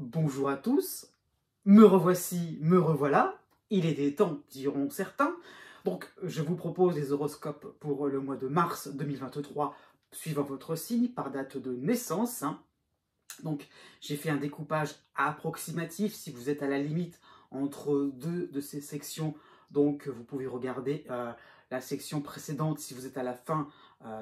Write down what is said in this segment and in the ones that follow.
Bonjour à tous, me revoici, me revoilà, il est des temps, diront certains. Donc, je vous propose les horoscopes pour le mois de mars 2023, suivant votre signe, par date de naissance. Donc, j'ai fait un découpage approximatif, si vous êtes à la limite entre deux de ces sections. Donc, vous pouvez regarder la section précédente si vous êtes à la fin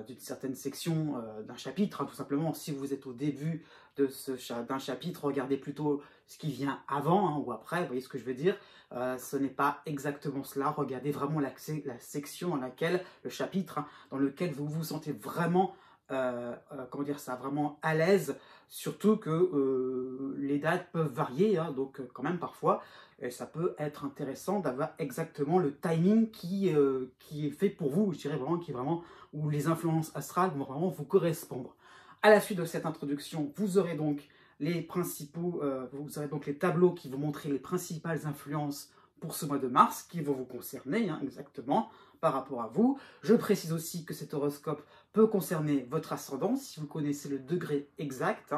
d'une certaine section d'un chapitre. Tout simplement, si vous êtes au début d'un chapitre, regardez plutôt ce qui vient avant ou après. Vous voyez ce que je veux dire? Ce n'est pas exactement cela. Regardez vraiment la section dans laquelle, le chapitre, dans lequel vous vous sentez vraiment comment dire ça, vraiment à l'aise, surtout que les dates peuvent varier, donc quand même parfois, et ça peut être intéressant d'avoir exactement le timing qui est fait pour vous, je dirais vraiment, qui est vraiment, où les influences astrales vont vraiment vous correspondre. À la suite de cette introduction, vous aurez donc les principaux, vous aurez donc les tableaux qui vont montrer les principales influences pour ce mois de mars, qui vont vous concerner exactement par rapport à vous. Je précise aussi que cet horoscope peut concerner votre ascendant, si vous connaissez le degré exact.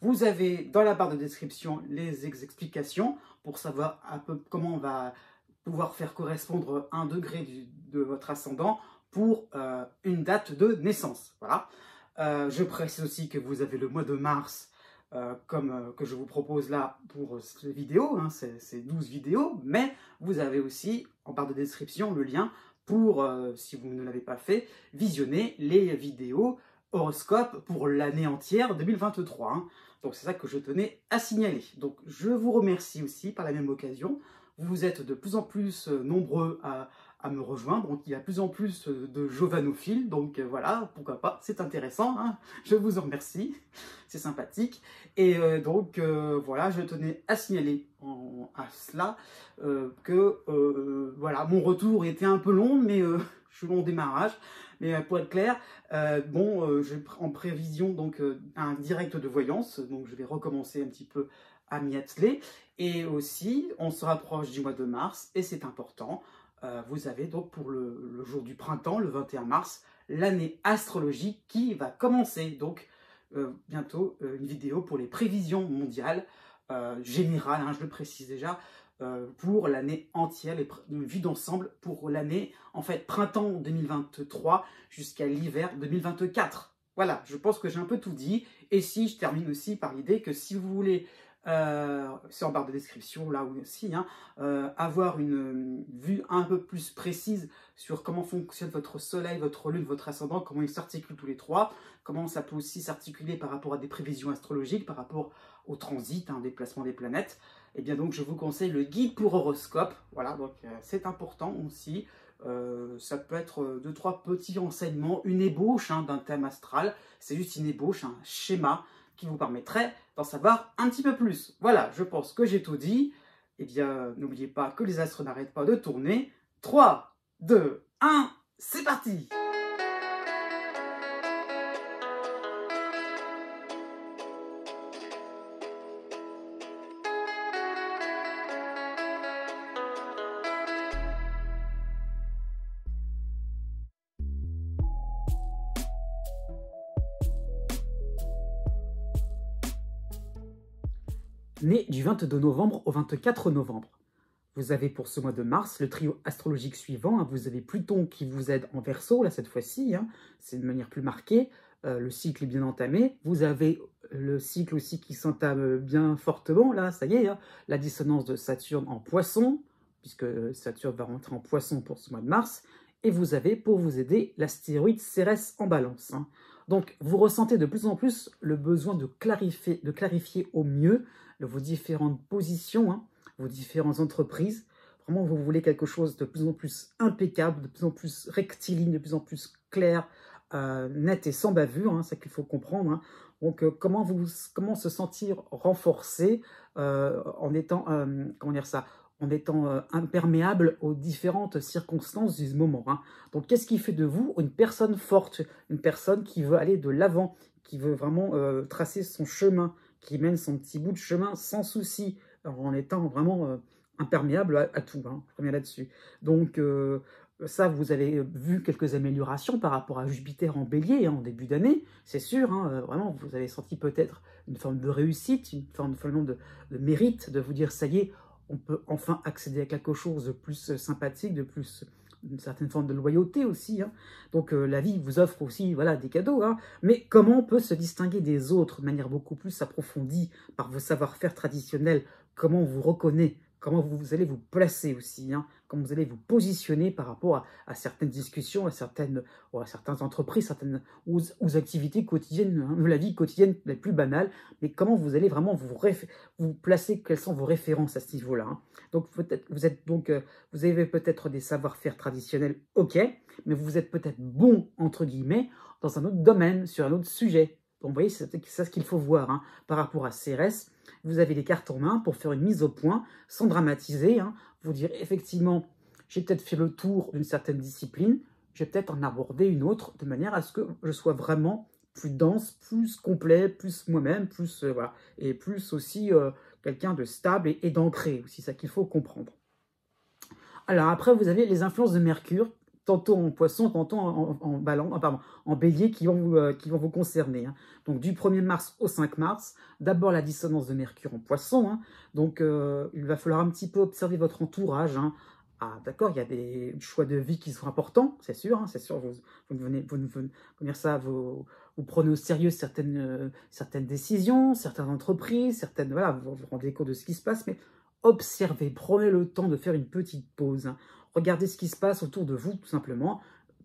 Vous avez dans la barre de description les explications pour savoir un peu comment on va pouvoir faire correspondre un degré de votre ascendant pour une date de naissance. Voilà. Je précise aussi que vous avez le mois de mars comme que je vous propose là pour cette vidéo, c'est 12 vidéos, mais vous avez aussi en barre de description le lien pour, si vous ne l'avez pas fait, visionner les vidéos horoscopes pour l'année entière 2023. Donc c'est ça que je tenais à signaler. Donc je vous remercie aussi par la même occasion. Vous êtes de plus en plus nombreux à me rejoindre, donc il y a de plus en plus de jovanophiles, donc voilà, pourquoi pas, c'est intéressant, je vous en remercie, c'est sympathique. Et donc voilà, je tenais à signaler à cela que voilà, mon retour était un peu long, mais je suis long au démarrage. Mais pour être clair, j'ai en prévision donc un direct de voyance, donc je vais recommencer un petit peu à m'y atteler. Et aussi, on se rapproche du mois de mars, et c'est important. Vous avez donc pour le jour du printemps, le 21 mars, l'année astrologique qui va commencer. Donc bientôt une vidéo pour les prévisions mondiales générales, je le précise déjà, pour l'année entière, une vue d'ensemble pour l'année, en fait, printemps 2023 jusqu'à l'hiver 2024. Voilà, je pense que j'ai un peu tout dit. Et si je termine aussi par l'idée que si vous voulez, c'est en barre de description là aussi, avoir une vue un peu plus précise sur comment fonctionne votre soleil, votre lune, votre ascendant, comment ils s'articulent tous les trois, comment ça peut aussi s'articuler par rapport à des prévisions astrologiques, par rapport au transit, déplacement des planètes. Et bien donc je vous conseille le guide pour horoscope, voilà, donc c'est important aussi. Ça peut être 2-3 petits renseignements, une ébauche d'un thème astral, c'est juste une ébauche, un schéma qui vous permettrait d'en savoir un petit peu plus. Voilà, je pense que j'ai tout dit. Eh bien, n'oubliez pas que les astres n'arrêtent pas de tourner. 3, 2, 1, c'est parti! Né du 22 novembre au 24 novembre. Vous avez pour ce mois de mars le trio astrologique suivant. Vous avez Pluton qui vous aide en Verseau, là cette fois-ci, c'est de manière plus marquée. Le cycle est bien entamé. Vous avez le cycle aussi qui s'entame bien fortement, là, ça y est, la dissonance de Saturne en Poisson, puisque Saturne va rentrer en Poisson pour ce mois de mars. Et vous avez, pour vous aider, l'astéroïde Cérès en Balance. Donc, vous ressentez de plus en plus le besoin de clarifier au mieux vos différentes positions, vos différentes entreprises. Vraiment, vous voulez quelque chose de plus en plus impeccable, de plus en plus rectiligne, de plus en plus clair, net et sans bavure, c'est ça qu'il faut comprendre. Donc, comment se sentir renforcé en étant, comment dire ça, en étant imperméable aux différentes circonstances du moment. Donc, qu'est-ce qui fait de vous une personne forte, une personne qui veut aller de l'avant, qui veut vraiment tracer son chemin, qui mène son petit bout de chemin sans souci, en étant vraiment imperméable à tout, je reviens là-dessus. Donc, Ça, vous avez vu quelques améliorations par rapport à Jupiter en Bélier en début d'année, c'est sûr. Vraiment, vous avez senti peut-être une forme de réussite, une forme de mérite, de vous dire, ça y est, on peut enfin accéder à quelque chose de plus sympathique, de plus une certaine forme de loyauté aussi. Donc la vie vous offre aussi voilà, des cadeaux. Mais comment on peut se distinguer des autres de manière beaucoup plus approfondie par vos savoir-faire traditionnels? Comment on vous reconnaît? Comment vous allez vous placer aussi, comment vous allez vous positionner par rapport à certaines discussions, à certaines entreprises, aux activités quotidiennes, de la vie quotidienne les plus banales, mais comment vous allez vraiment vous placer, quelles sont vos références à ce niveau-là. Donc vous avez peut-être des savoir-faire traditionnels, ok, mais vous êtes peut-être bon, entre guillemets, dans un autre domaine, sur un autre sujet. Donc vous voyez, c'est ça ce qu'il faut voir par rapport à CRS. Vous avez les cartes en main pour faire une mise au point, sans dramatiser, vous dire effectivement, j'ai peut-être fait le tour d'une certaine discipline, je vais peut-être en aborder une autre, de manière à ce que je sois vraiment plus dense, plus complet, plus moi-même, plus voilà, et plus aussi quelqu'un de stable et d'ancré, aussi ça qu'il faut comprendre. Alors après, vous avez les influences de Mercure, tantôt en poisson, tantôt en bélier, qui vont vous concerner. Donc du 1er mars au 5 mars, d'abord la dissonance de Mercure en poisson. Donc il va falloir un petit peu observer votre entourage. Ah d'accord, il y a des choix de vie qui sont importants, c'est sûr. Vous prenez au sérieux certaines décisions, certaines entreprises, voilà, vous vous rendez compte de ce qui se passe, mais observez, prenez le temps de faire une petite pause. Regardez ce qui se passe autour de vous, tout simplement.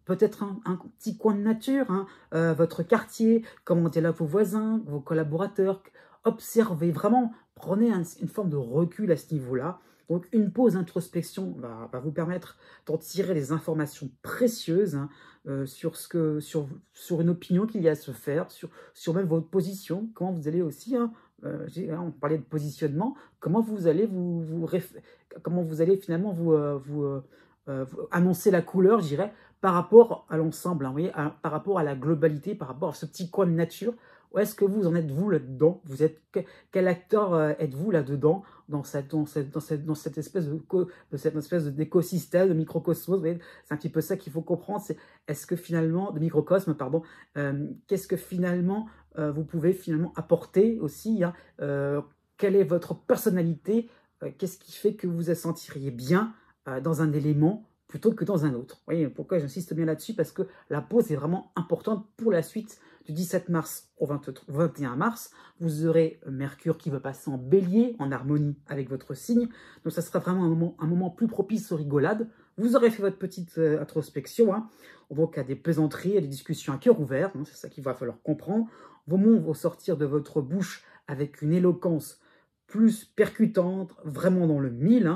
Peut-être un petit coin de nature, votre quartier, comment étaient là vos voisins, vos collaborateurs. Observez, vraiment, prenez une forme de recul à ce niveau-là. Donc, une pause introspection va vous permettre d'en tirer des informations précieuses sur une opinion qu'il y a à se faire, sur même votre position, comment vous allez aussi... on parlait de positionnement, comment vous allez finalement vous annoncer la couleur, je dirais, par rapport à l'ensemble, vous voyez, par rapport à la globalité, par rapport à ce petit coin de nature. Où est-ce que vous en êtes, vous, là-dedans? Quel acteur êtes-vous là-dedans, dans cette espèce d'écosystème, de microcosmos? C'est un petit peu ça qu'il faut comprendre. Est-ce que finalement, de microcosme, pardon, qu'est-ce que finalement vous pouvez finalement apporter aussi, quelle est votre personnalité, qu'est-ce qui fait que vous vous sentiriez bien dans un élément plutôt que dans un autre. Vous voyez pourquoi j'insiste bien là-dessus, parce que la pause est vraiment importante pour la suite. Du 17 mars au 21 mars, vous aurez Mercure qui va passer en bélier, en harmonie avec votre signe. Donc ça sera vraiment un moment plus propice aux rigolades. Vous aurez fait votre petite introspection. Donc à des plaisanteries, à des discussions à cœur ouvert. C'est ça qu'il va falloir comprendre. Vos mots vont sortir de votre bouche avec une éloquence plus percutante, vraiment dans le mille.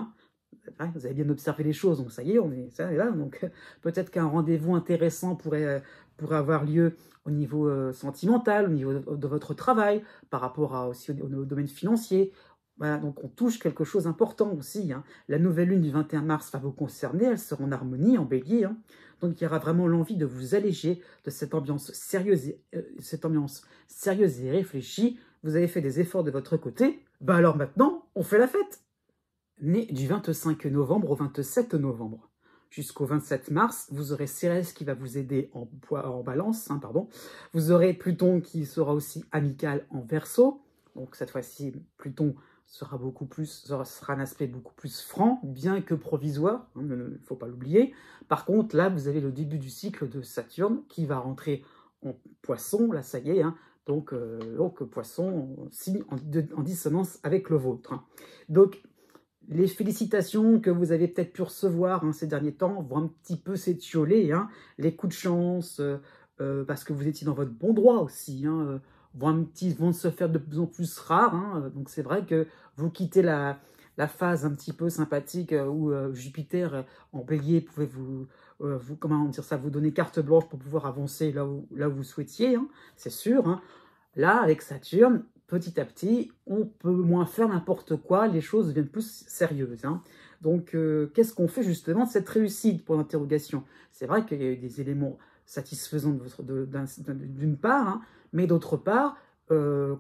Vous avez bien observé les choses, donc ça y est, on est là. Donc peut-être qu'un rendez-vous intéressant pourrait avoir lieu au niveau sentimental, au niveau de votre travail, par rapport aussi au domaine financier. Voilà, donc on touche quelque chose d'important aussi. La nouvelle lune du 21 mars va vous concerner, elle sera en harmonie, en bélier. Donc il y aura vraiment l'envie de vous alléger de cette ambiance sérieuse et réfléchie. Vous avez fait des efforts de votre côté, alors maintenant, on fait la fête. Né du 25 novembre au 27 novembre. Jusqu'au 27 mars, vous aurez Cérès qui va vous aider en balance. Vous aurez Pluton qui sera aussi amical en Verseau. Donc cette fois-ci, Pluton sera un aspect beaucoup plus franc, bien que provisoire, il ne faut pas l'oublier. Par contre, là, vous avez le début du cycle de Saturne qui va rentrer en Poisson, là ça y est, donc Poisson, signe en dissonance avec le vôtre. Donc, les félicitations que vous avez peut-être pu recevoir ces derniers temps vont un petit peu s'étioler. Les coups de chance, parce que vous étiez dans votre bon droit aussi, vont se faire de plus en plus rares. Donc c'est vrai que vous quittez la phase un petit peu sympathique où Jupiter en bélier pouvait vous donner carte blanche pour pouvoir avancer là où vous souhaitiez, c'est sûr. Là, avec Saturne, petit à petit, on peut moins faire n'importe quoi, les choses deviennent plus sérieuses. Donc, qu'est-ce qu'on fait justement de cette réussite pour l'interrogation? C'est vrai qu'il y a eu des éléments satisfaisants d'une part, mais d'autre part,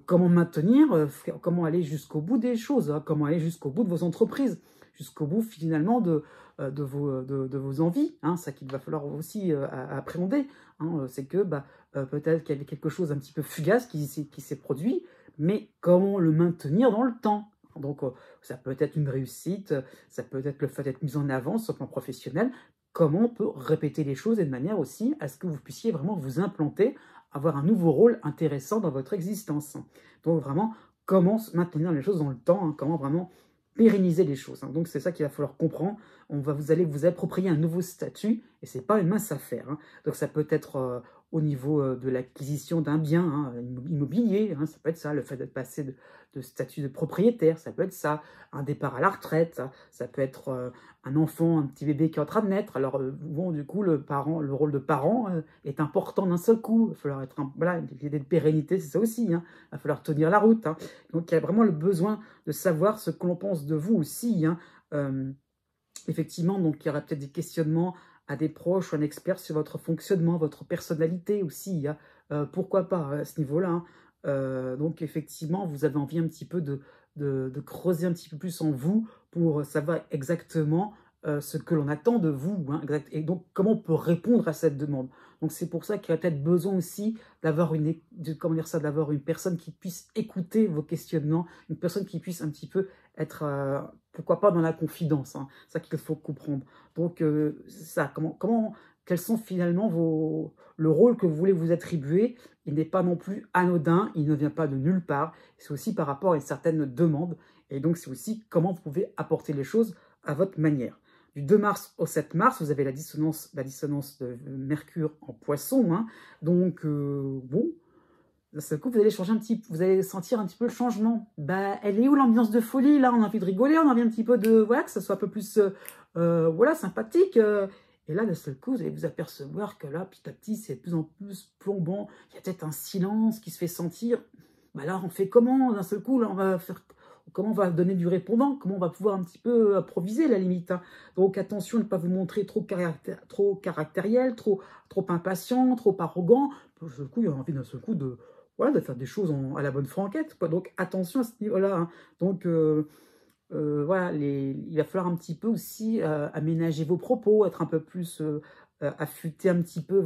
comment maintenir, comment aller jusqu'au bout des choses, comment aller jusqu'au bout de vos entreprises, jusqu'au bout finalement de vos envies. Hein, ça qu'il va falloir aussi appréhender. Hein, c'est que peut-être qu'il y avait quelque chose un petit peu fugace qui s'est produit, mais comment le maintenir dans le temps? Donc ça peut être une réussite, ça peut être le fait d'être mis en avant sur le plan professionnel. Comment on peut répéter les choses et de manière aussi à ce que vous puissiez vraiment vous implanter, avoir un nouveau rôle intéressant dans votre existence. Donc vraiment, comment maintenir les choses dans le temps, hein, comment vraiment pérenniser les choses. Hein. Donc c'est ça qu'il va falloir comprendre. Vous allez vous approprier un nouveau statut et c'est pas une mince affaire. Hein. Donc ça peut être au niveau de l'acquisition d'un bien immobilier, hein, ça peut être ça, le fait d'être passé de statut de propriétaire, ça peut être ça, un départ à la retraite, ça peut être un enfant, un petit bébé qui est en train de naître. Alors bon, du coup, le rôle de parent est important d'un seul coup. Il va falloir être voilà, l'idée de pérennité, c'est ça aussi. Hein. Il va falloir tenir la route. Hein. Donc il y a vraiment le besoin de savoir ce que l'on pense de vous aussi. Hein. Effectivement, donc il y aura peut-être des questionnements à des proches ou un expert sur votre fonctionnement, votre personnalité aussi. Hein. Pourquoi pas à ce niveau-là. Hein. Donc effectivement, vous avez envie un petit peu de creuser un petit peu plus en vous pour savoir exactement ce que l'on attend de vous. Hein, et donc comment on peut répondre à cette demande. Donc c'est pour ça qu'il y a peut-être besoin aussi d'avoir d'avoir une personne qui puisse écouter vos questionnements, une personne qui puisse un petit peu être, pourquoi pas dans la confidence. Hein, c'est ça qu'il faut comprendre. Donc ça, quels sont finalement le rôle que vous voulez vous attribuer. Il n'est pas non plus anodin, il ne vient pas de nulle part. C'est aussi par rapport à une certaine demande. Et donc c'est aussi comment vous pouvez apporter les choses à votre manière. Du 2 mars au 7 mars, vous avez la dissonance de Mercure en Poisson. Hein. Donc, bon, d'un seul coup, vous allez sentir un petit peu le changement. Elle est où l'ambiance de folie? Là, on a envie de rigoler, on a envie un petit peu voilà, que ça soit un peu plus voilà, sympathique. Et là, d'un seul coup, vous allez vous apercevoir que là, petit à petit, c'est de plus en plus plombant. Il y a peut-être un silence qui se fait sentir. Là, on fait comment? D'un seul coup, là, comment on va donner du répondant? Comment on va pouvoir un petit peu improviser, la limite? Hein. Donc, attention à ne pas vous montrer trop caractériel, trop impatient, trop arrogant. D'un seul coup, il y a envie d'un seul coup de faire des choses à la bonne franquette. Quoi. Donc, attention à ce niveau-là. Hein. Donc, voilà, il va falloir un petit peu aussi aménager vos propos, être un peu plus affûter un petit peu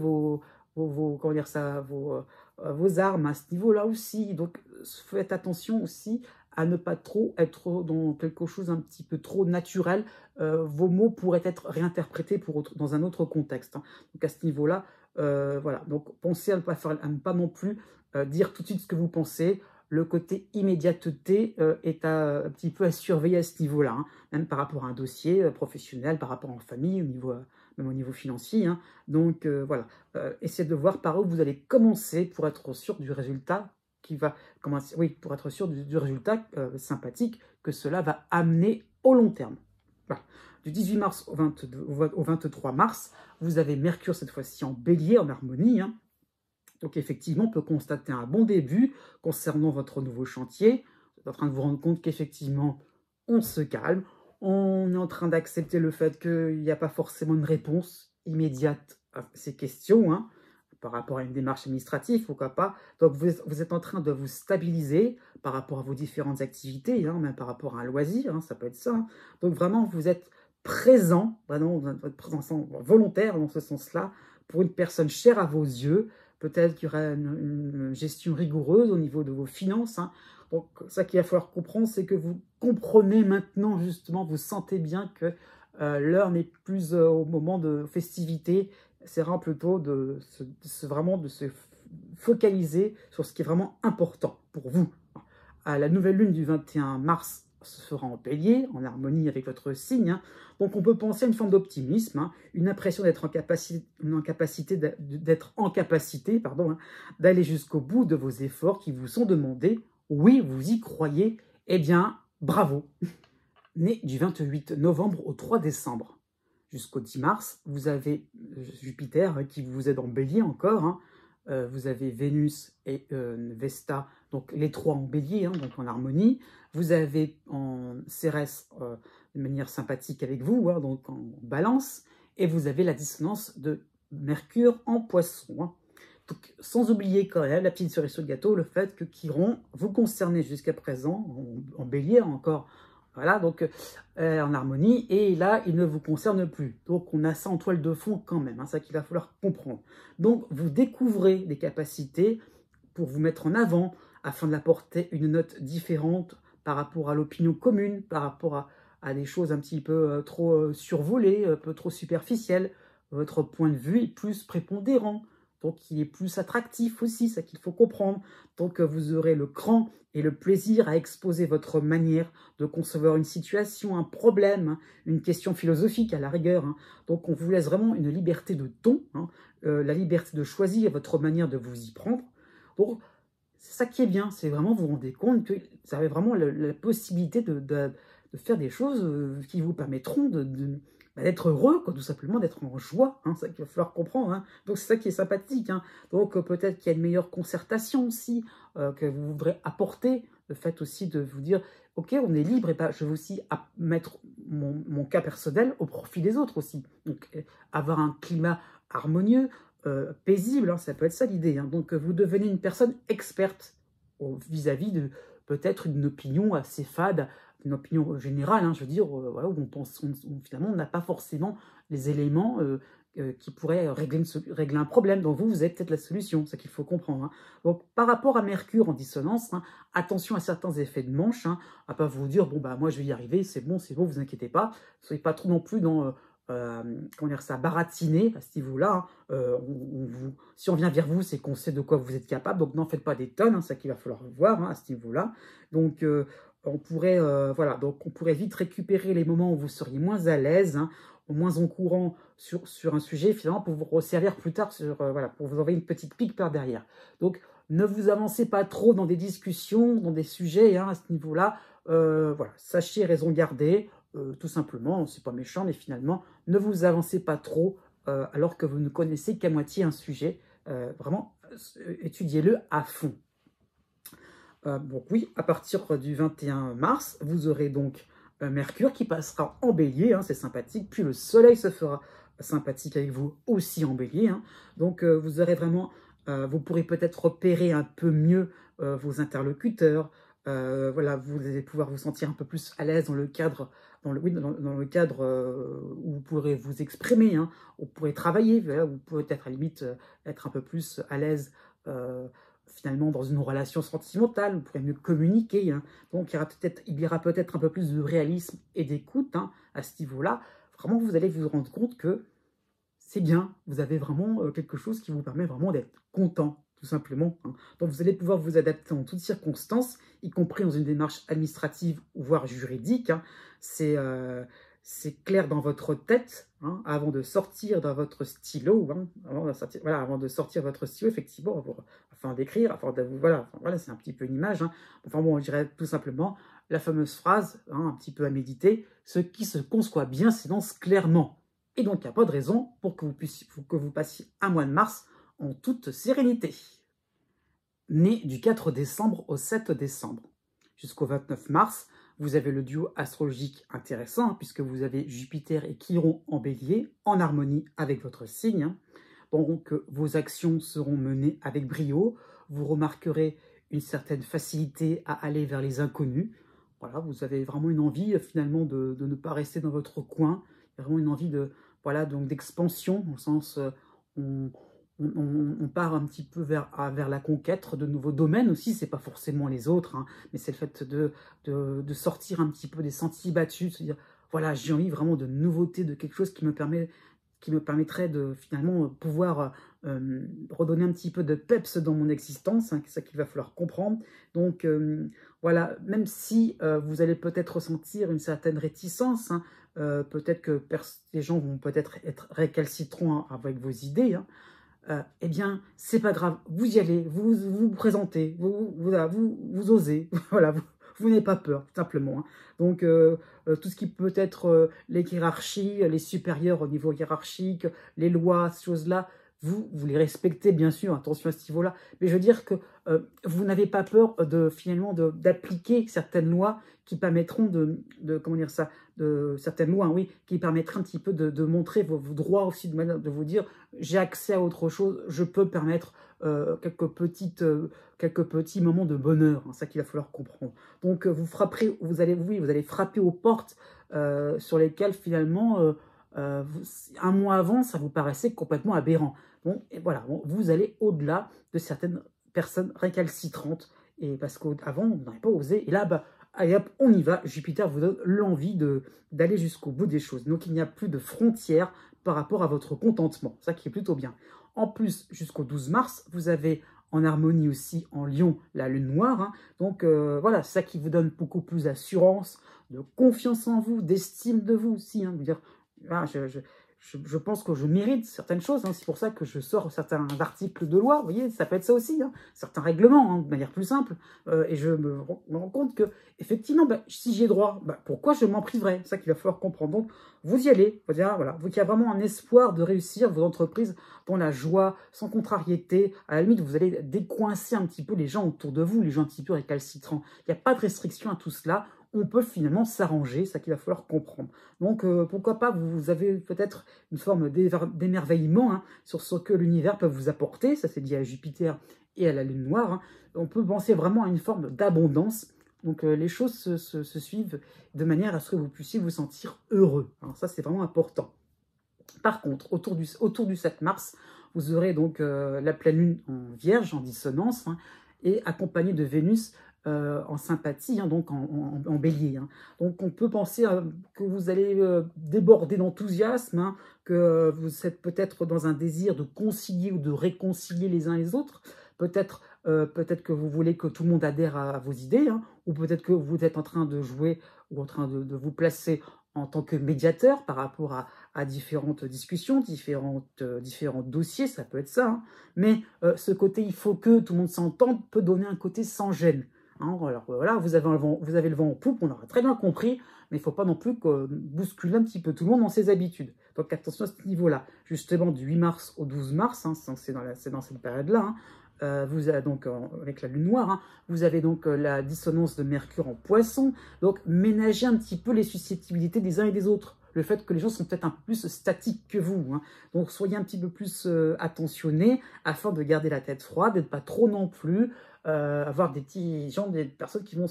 comment dire ça, vos armes à ce niveau-là aussi. Donc, faites attention aussi à ne pas trop être dans quelque chose un petit peu trop naturel. Vos mots pourraient être réinterprétés dans un autre contexte. Hein. Donc, à ce niveau-là, voilà. Donc, pensez à ne pas non plus dire tout de suite ce que vous pensez. Le côté immédiateté est un petit peu à surveiller à ce niveau-là, hein, même par rapport à un dossier professionnel, par rapport en famille, même au niveau financier. Hein. Donc voilà, essayez de voir par où vous allez commencer pour être sûr du résultat pour être sûr du résultat sympathique que cela va amener au long terme. Voilà. Du 18 mars au 23 mars, vous avez Mercure cette fois-ci en Bélier, en harmonie. Hein. Donc effectivement, on peut constater un bon début concernant votre nouveau chantier. Vous êtes en train de vous rendre compte qu'effectivement, on se calme. On est en train d'accepter le fait qu'il n'y a pas forcément une réponse immédiate à ces questions, hein, par rapport à une démarche administrative, pourquoi pas. Donc vous êtes en train de vous stabiliser par rapport à vos différentes activités, hein, même par rapport à un loisir, hein, ça peut être ça. Hein. Donc vraiment, vous êtes présent, vraiment, votre présence volontaire dans ce sens-là, pour une personne chère à vos yeux. Peut-être qu'il y aura une gestion rigoureuse au niveau de vos finances. Hein. Donc, ça qu'il va falloir comprendre, c'est que vous comprenez maintenant, justement, vous sentez bien que l'heure n'est plus au moment de festivité. C'est vraiment plutôt de se focaliser sur ce qui est vraiment important pour vous. À la nouvelle lune du 21 mars, ce sera en Bélier, en harmonie avec votre signe. Hein. Donc on peut penser à une forme d'optimisme, hein, une impression d'être en capacité, d'aller jusqu'au bout de vos efforts qui vous sont demandés. Oui, vous y croyez. Eh bien, bravo. Né du 28 novembre au 3 décembre jusqu'au 10 mars, vous avez Jupiter qui vous aide en Bélier encore. Hein. Vous avez Vénus et Vesta, donc les trois en Bélier, hein, donc en harmonie. Vous avez en Cérès de manière sympathique avec vous, hein, donc en Balance. Et vous avez la dissonance de Mercure en Poisson. Hein. Donc, sans oublier quand même la petite cerise sur le gâteau, le fait que Chiron vous concernait jusqu'à présent, en Bélier encore, voilà, donc en harmonie, et là, il ne vous concerne plus. Donc, on a ça en toile de fond quand même, hein, ça qu'il va falloir comprendre. Donc, vous découvrez des capacités pour vous mettre en avant, afin d'apporter une note différente par rapport à l'opinion commune, par rapport à des choses un petit peu trop survolées, un peu trop superficielles. Votre point de vue est plus prépondérant, donc il est plus attractif aussi, c'est ça qu'il faut comprendre. Donc vous aurez le cran et le plaisir à exposer votre manière de concevoir une situation, un problème, hein, une question philosophique à la rigueur. Hein. Donc on vous laisse vraiment une liberté de ton, hein, la liberté de choisir votre manière de vous y prendre. Donc c'est ça qui est bien, c'est vraiment vous vous rendez compte que vous avez vraiment la possibilité de faire des choses qui vous permettront d'être heureux, quoi, tout simplement, d'être en joie. Hein, c'est ça qu'il va falloir comprendre. Hein. Donc c'est ça qui est sympathique. Hein. Donc peut-être qu'il y a une meilleure concertation aussi que vous voudrez apporter. Le fait aussi de vous dire, ok, on est libre et pas, je veux aussi mettre mon cas personnel au profit des autres aussi. Donc avoir un climat harmonieux, paisible, hein, ça peut être ça l'idée. Hein. Donc vous devenez une personne experte vis-à-vis de peut-être une opinion assez fade, une opinion générale, hein, je veux dire, voilà, où on pense, finalement on n'a pas forcément les éléments qui pourraient régler un problème. Donc vous avez peut-être la solution, c'est ça qu'il faut comprendre. Hein. Donc par rapport à Mercure en dissonance, hein, attention à certains effets de manche, hein, à pas vous dire, bon bah moi je vais y arriver, c'est bon, vous inquiétez pas, soyez pas trop non plus dans... comment dire ça, baratiner à ce niveau-là. Hein. Si on vient vers vous, c'est qu'on sait de quoi vous êtes capable, donc n'en faites pas des tonnes, hein, c'est ça qu'il va falloir voir, hein, à ce niveau-là. Donc on pourrait, voilà, donc on pourrait vite récupérer les moments où vous seriez moins à l'aise, hein, moins en courant sur un sujet, finalement, pour vous resservir plus tard, voilà, pour vous envoyer une petite pique par derrière. Donc ne vous avancez pas trop dans des discussions, dans des sujets, hein, à ce niveau-là. Voilà, sachez raison garder. Tout simplement, c'est pas méchant, mais finalement, ne vous avancez pas trop alors que vous ne connaissez qu'à moitié un sujet. Vraiment, étudiez-le à fond. Donc oui, à partir du 21 mars, vous aurez donc Mercure qui passera en bélier, hein, c'est sympathique, puis le soleil se fera sympathique avec vous aussi en bélier. Hein. Donc vous aurez vraiment, vous pourrez peut-être repérer un peu mieux vos interlocuteurs. Voilà, vous allez pouvoir vous sentir un peu plus à l'aise dans le cadre, dans le cadre où vous pourrez vous exprimer, hein, où vous pourrez travailler, voilà, vous pouvez peut-être à la limite être un peu plus à l'aise finalement dans une relation sentimentale, vous pourrez mieux communiquer. Hein. Donc il y aura peut-être un peu plus de réalisme et d'écoute, hein, à ce niveau-là. Vraiment, vous allez vous rendre compte que c'est bien, vous avez vraiment quelque chose qui vous permet vraiment d'être content, tout simplement. Hein. Donc vous allez pouvoir vous adapter en toutes circonstances, y compris dans une démarche administrative, voire juridique. Hein. C'est clair dans votre tête, hein, avant de sortir dans votre stylo, hein, avant de sortir votre stylo, effectivement, afin d'écrire, voilà, c'est un petit peu une image. Hein. Enfin bon, je dirais tout simplement la fameuse phrase, hein, un petit peu à méditer, ce qui se conçoit bien s'énonce clairement. Et donc, il n'y a pas de raison pour que vous passiez un mois de mars en toute sérénité. Né du 4 décembre au 7 décembre. Jusqu'au 29 mars, vous avez le duo astrologique intéressant, hein, puisque vous avez Jupiter et Chiron en bélier, en harmonie avec votre signe. Hein. Donc, vos actions seront menées avec brio. Vous remarquerez une certaine facilité à aller vers les inconnus. Voilà, vous avez vraiment une envie, finalement, de ne pas rester dans votre coin. Il y a vraiment une envie voilà, donc d'expansion, au sens on part un petit peu vers la conquête de nouveaux domaines aussi, c'est pas forcément les autres, hein, mais c'est le fait de sortir un petit peu des sentiers battus, de se dire, voilà, j'ai envie vraiment de nouveauté, de quelque chose qui me permettrait de finalement pouvoir redonner un petit peu de peps dans mon existence, hein, c'est ça qu'il va falloir comprendre. Donc voilà, même si vous allez peut-être ressentir une certaine réticence, hein, peut-être que les gens vont peut-être être récalcitrants, hein, avec vos idées, hein, eh bien, c'est pas grave, vous y allez, vous présentez, vous osez, voilà, vous n'avez pas peur, tout simplement. Hein. Donc, tout ce qui peut être les hiérarchies, les supérieurs au niveau hiérarchique, les lois, ces choses-là, vous les respectez, bien sûr, attention à ce niveau-là, mais je veux dire que vous n'avez pas peur finalement d'appliquer certaines lois qui permettront comment dire ça, certaines lois, oui, qui permettraient un petit peu de montrer vos droits aussi, de vous dire, j'ai accès à autre chose, je peux permettre quelques petits moments de bonheur, hein, ça qu'il va falloir comprendre. Donc vous allez frapper aux portes sur lesquelles finalement, un mois avant, ça vous paraissait complètement aberrant. Bon, et voilà, bon, vous allez au-delà de certaines personnes récalcitrantes, et parce qu'avant, on n'aurait pas osé, et là, bah, allez hop, on y va, Jupiter vous donne l'envie d'aller jusqu'au bout des choses. Donc il n'y a plus de frontières par rapport à votre contentement, ça qui est plutôt bien. En plus, jusqu'au 12 mars, vous avez en harmonie aussi en Lion la lune noire, hein. Donc voilà, ça qui vous donne beaucoup plus d'assurance, de confiance en vous, d'estime de vous aussi, hein, dire, ah, je pense que je mérite certaines choses, hein. C'est pour ça que je sors certains articles de loi, vous voyez, ça peut être ça aussi, hein. Certains règlements, hein, de manière plus simple, et je me rends compte que, effectivement, bah, si j'ai droit, bah, pourquoi je m'en priverais? C'est ça qu'il va falloir comprendre. Donc, vous y allez, voilà, vous qui avez vraiment un espoir de réussir vos entreprises dans la joie, sans contrariété, à la limite, vous allez décoincer un petit peu les gens autour de vous, les gens un petit peu récalcitrants. Il n'y a pas de restriction à tout cela. On peut finalement s'arranger, c'est ça qu'il va falloir comprendre. Donc, pourquoi pas, vous avez peut-être une forme d'émerveillement, hein, sur ce que l'univers peut vous apporter, ça c'est lié à Jupiter et à la Lune noire, hein. On peut penser vraiment à une forme d'abondance, donc les choses se suivent de manière à ce que vous puissiez vous sentir heureux, alors ça c'est vraiment important. Par contre, autour du 7 mars, vous aurez donc la pleine lune en Vierge, en dissonance, hein, et accompagnée de Vénus en sympathie, hein, donc en bélier, hein. Donc on peut penser que vous allez déborder d'enthousiasme, hein, que vous êtes peut-être dans un désir de concilier ou de réconcilier les uns les autres, peut-être que vous voulez que tout le monde adhère à vos idées, hein, ou peut-être que vous êtes en train de jouer ou en train de vous placer en tant que médiateur par rapport à différentes discussions, différents dossiers, ça peut être ça, hein. Mais ce côté, il faut que tout le monde s'entende, peut donner un côté sans gêne. Hein, alors voilà, vous avez le vent en poupe, on aura très bien compris, mais il ne faut pas non plus bousculer un petit peu tout le monde dans ses habitudes. Donc attention à ce niveau-là. Justement, du 8 mars au 12 mars, hein, c'est dans cette période-là, hein, vous avez donc, avec la lune noire, hein, vous avez donc la dissonance de Mercure en Poisson, donc ménagez un petit peu les susceptibilités des uns et des autres. Le fait que les gens sont peut-être un peu plus statiques que vous, hein. Donc soyez un petit peu plus attentionnés afin de garder la tête froide, d'être pas trop non plus, avoir des petits gens, des personnes qui vont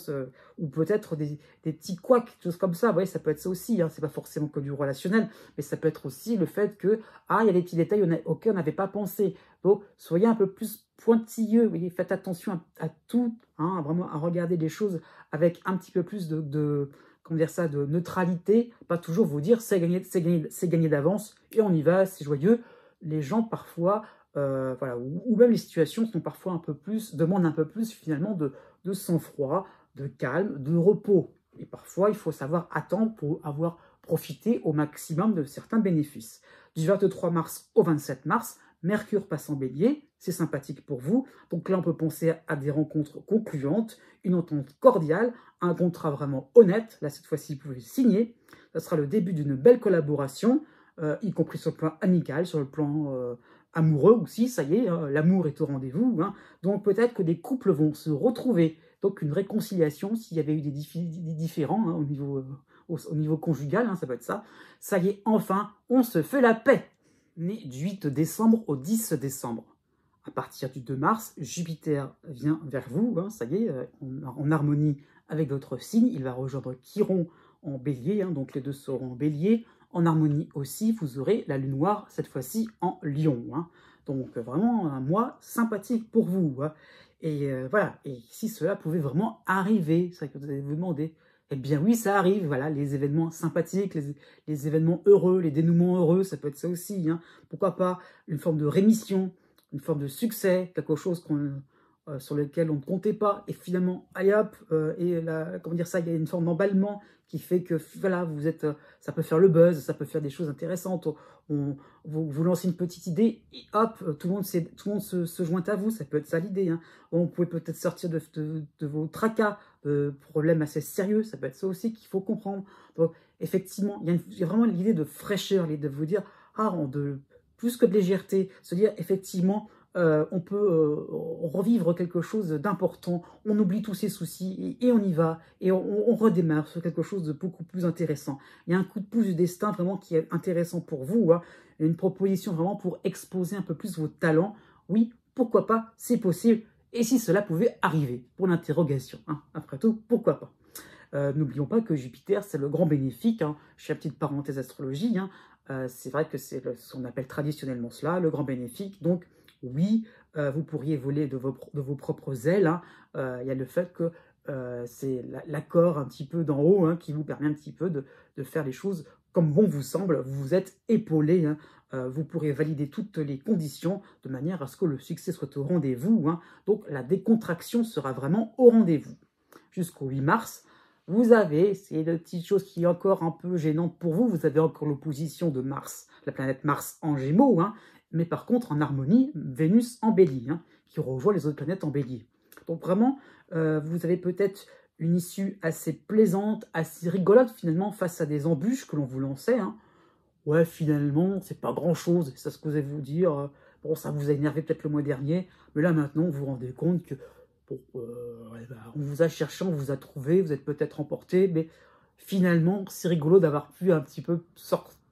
ou peut-être des petits couacs, des choses comme ça. Vous voyez, ça peut être ça aussi, hein. C'est pas forcément que du relationnel, mais ça peut être aussi le fait que, il y a des petits détails auxquels on n'avait pas pensé. Donc, soyez un peu plus pointilleux, vous voyez, faites attention à tout, hein, vraiment à regarder les choses avec un petit peu plus comment dire ça, de neutralité, pas toujours vous dire c'est gagné d'avance et on y va, c'est joyeux. Les gens parfois, voilà, ou même les situations sont parfois demandent un peu plus finalement de sang-froid, de calme, de repos. Et parfois, il faut savoir attendre pour avoir profité au maximum de certains bénéfices. Du 23 mars au 27 mars, Mercure passe en bélier, c'est sympathique pour vous. Donc là, on peut penser à des rencontres concluantes, une entente cordiale, un contrat vraiment honnête. Là, cette fois-ci, vous pouvez signer. Ça sera le début d'une belle collaboration, y compris sur le plan amical, sur le plan amoureux aussi. Ça y est, hein, l'amour est au rendez-vous, hein. Donc peut-être que des couples vont se retrouver. Donc une réconciliation, s'il y avait eu des différends, hein, au niveau conjugal, hein, ça peut être ça. Ça y est, enfin, on se fait la paix. Né du 8 décembre au 10 décembre. À partir du 2 mars, Jupiter vient vers vous, hein, ça y est, en harmonie avec votre signe. Il va rejoindre Chiron en bélier, hein, donc les deux seront en bélier. En harmonie aussi, vous aurez la lune noire, cette fois-ci en lion, hein. Donc vraiment un mois sympathique pour vous, hein. Et voilà, et si cela pouvait vraiment arriver, c'est vrai que vous allez vous demander, eh bien oui, ça arrive, voilà, les événements sympathiques, les événements heureux, les dénouements heureux, ça peut être ça aussi, hein. Pourquoi pas une forme de rémission, une forme de succès, quelque chose sur lequel on ne comptait pas, et finalement, allez hop, comment dire ça, il y a une forme d'emballement qui fait que, voilà, ça peut faire le buzz, ça peut faire des choses intéressantes, vous lancez une petite idée, et hop, tout le monde se joint à vous, ça peut être ça l'idée, hein. On pouvait peut-être sortir de vos tracas, problèmes assez sérieux, ça peut être ça aussi qu'il faut comprendre. Donc, effectivement, il y a vraiment l'idée de fraîcheur, l'idée de vous dire, plus que de légèreté, se dire effectivement, on peut revivre quelque chose d'important, on oublie tous ses soucis et on y va, et on redémarre sur quelque chose de beaucoup plus intéressant. Il y a un coup de pouce du destin vraiment qui est intéressant pour vous, hein, une proposition vraiment pour exposer un peu plus vos talents. Oui, pourquoi pas, c'est possible, et si cela pouvait arriver, pour l'interrogation, hein, après tout, pourquoi pas. N'oublions pas que Jupiter, c'est le grand bénéfique, hein. Je fais une petite parenthèse astrologie, hein. C'est vrai que c'est ce qu'on appelle traditionnellement cela, le grand bénéfique. Donc, oui, vous pourriez voler de vos propres ailes, hein. Il y a le fait que c'est l'accord un petit peu d'en haut, hein, qui vous permet un petit peu de faire les choses comme bon vous semble. Vous êtes épaulé, hein. Vous pourrez valider toutes les conditions de manière à ce que le succès soit au rendez-vous, hein. Donc, la décontraction sera vraiment au rendez-vous. Jusqu'au 8 mars, vous avez, c'est une petite chose qui est encore un peu gênante pour vous, vous avez encore l'opposition de Mars, la planète Mars en Gémeaux, hein, mais par contre en harmonie, Vénus en Bélier, hein, qui rejoint les autres planètes en Bélier. Donc vraiment, vous avez peut-être une issue assez plaisante, assez rigolote finalement face à des embûches que l'on vous lançait, hein. Ouais, finalement, c'est pas grand-chose, c'est ce que vous allez vous dire. Bon, ça vous a énervé peut-être le mois dernier, mais là maintenant, vous vous rendez compte que bon, ouais, bah, on vous a cherché, on vous a trouvé, vous êtes peut-être emporté, mais finalement, c'est rigolo d'avoir pu un petit peu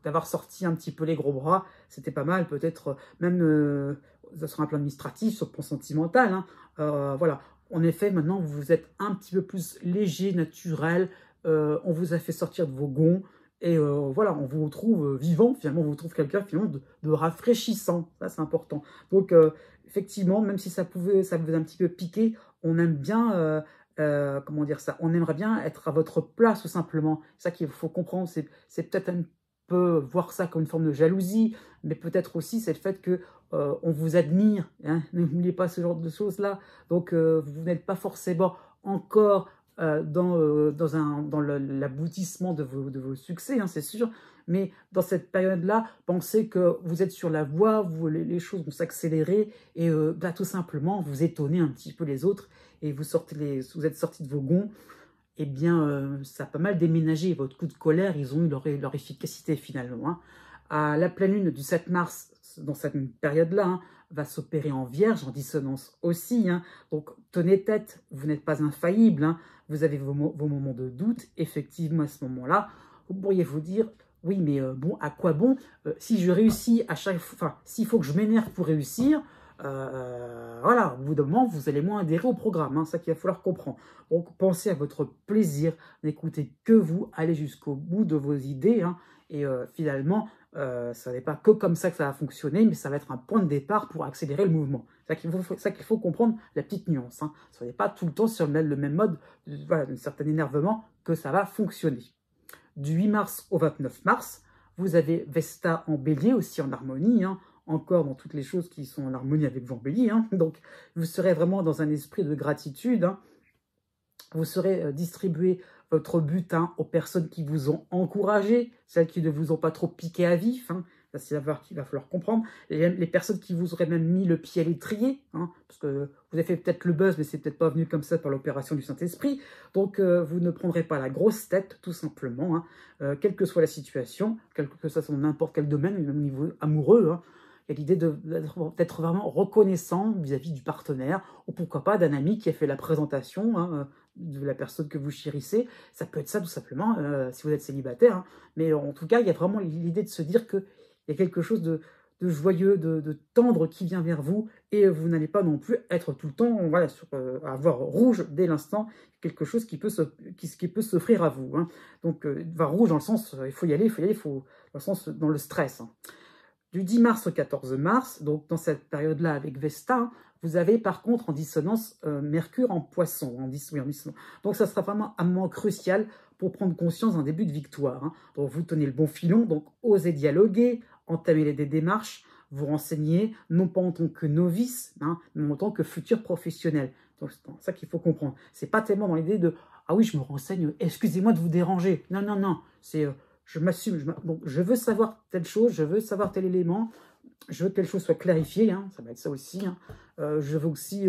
d'avoir sorti un petit peu les gros bras. C'était pas mal, peut-être même sur un plan administratif, sur le plan sentimental, hein. Voilà. En effet, maintenant, vous êtes un petit peu plus léger, naturel. On vous a fait sortir de vos gonds. Et voilà, on vous retrouve vivant, finalement, on vous trouve quelqu'un finalement de rafraîchissant. Ça, c'est important. Donc, effectivement, même si ça vous faisait un petit peu piquer, on aime bien, comment dire ça, on aimerait bien être à votre place, tout simplement. C'est ça qu'il faut comprendre, c'est peut-être un peu voir ça comme une forme de jalousie, mais peut-être aussi c'est le fait que on vous admire, hein. N'oubliez pas ce genre de choses-là. Donc, vous n'êtes pas forcément encore dans l'aboutissement de vos succès, hein, c'est sûr, mais dans cette période-là, pensez que vous êtes sur la voie, les choses vont s'accélérer, et bah, tout simplement, vous étonnez un petit peu les autres, et vous êtes sortis de vos gonds. Eh bien, ça a pas mal déménagé. Votre coup de colère, ils ont eu leur efficacité finalement, hein. À la pleine lune du 7 mars, dans cette période-là, hein, va s'opérer en Vierge, en dissonance aussi, hein. Donc, tenez tête, vous n'êtes pas infaillible, hein. Vous avez vos moments de doute. Effectivement, à ce moment-là, vous pourriez vous dire, oui, mais bon, à quoi bon si je réussis à chaque fois, enfin, s'il faut que je m'énerve pour réussir, voilà, au bout d'un moment, vous allez moins adhérer au programme, hein, ça qu'il va falloir comprendre. Donc, pensez à votre plaisir, n'écoutez que vous, allez jusqu'au bout de vos idées, hein, et finalement, ça n'est pas que comme ça que ça va fonctionner, mais ça va être un point de départ pour accélérer le mouvement. C'est ça qu'il faut comprendre, la petite nuance, hein. Soyez pas tout le temps sur le même mode, voilà, d'un certain énervement, que ça va fonctionner. Du 8 mars au 29 mars, vous avez Vesta en Bélier, aussi en harmonie, hein, encore dans toutes les choses qui sont en harmonie avec vous en Bélier, hein. Donc, vous serez vraiment dans un esprit de gratitude, hein. Vous serez distribué votre butin aux personnes qui vous ont encouragé, celles qui ne vous ont pas trop piqué à vif, hein. C'est qu'il va falloir comprendre. Les personnes qui vous auraient même mis le pied à l'étrier, hein, parce que vous avez fait peut-être le buzz, mais c'est peut-être pas venu comme ça par l'opération du Saint-Esprit. Donc, vous ne prendrez pas la grosse tête, tout simplement, hein, quelle que soit la situation, quel que soit dans n'importe quel domaine, même au niveau amoureux, hein. Il y a l'idée d'être vraiment reconnaissant vis-à-vis du partenaire, ou pourquoi pas d'un ami qui a fait la présentation, hein, de la personne que vous chérissez. Ça peut être ça tout simplement, si vous êtes célibataire, hein. Mais en tout cas, il y a vraiment l'idée de se dire qu'il y a quelque chose de joyeux, de tendre qui vient vers vous, et vous n'allez pas non plus être tout le temps, voilà, à avoir rouge dès l'instant, quelque chose qui peut s'offrir à vous, hein. Donc, rouge dans le sens, il faut y aller, dans le sens, dans le stress, hein. Du 10 mars au 14 mars, donc dans cette période-là avec Vesta, hein, vous avez par contre en dissonance Mercure en Poisson, dissonance. Donc ça sera vraiment un moment crucial pour prendre conscience d'un début de victoire, hein. Donc vous tenez le bon filon, donc osez dialoguer, entamer des démarches, vous renseigner, non pas en tant que novice, hein, mais en tant que futur professionnel. Donc c'est ça qu'il faut comprendre. C'est pas tellement dans l'idée de « Ah oui, je me renseigne, excusez-moi de vous déranger ». Non, non, non, c'est je m'assume, donc je veux savoir telle chose, je veux savoir tel élément, je veux que telle chose soit clarifiée, hein, ça va être ça aussi, hein. Je veux aussi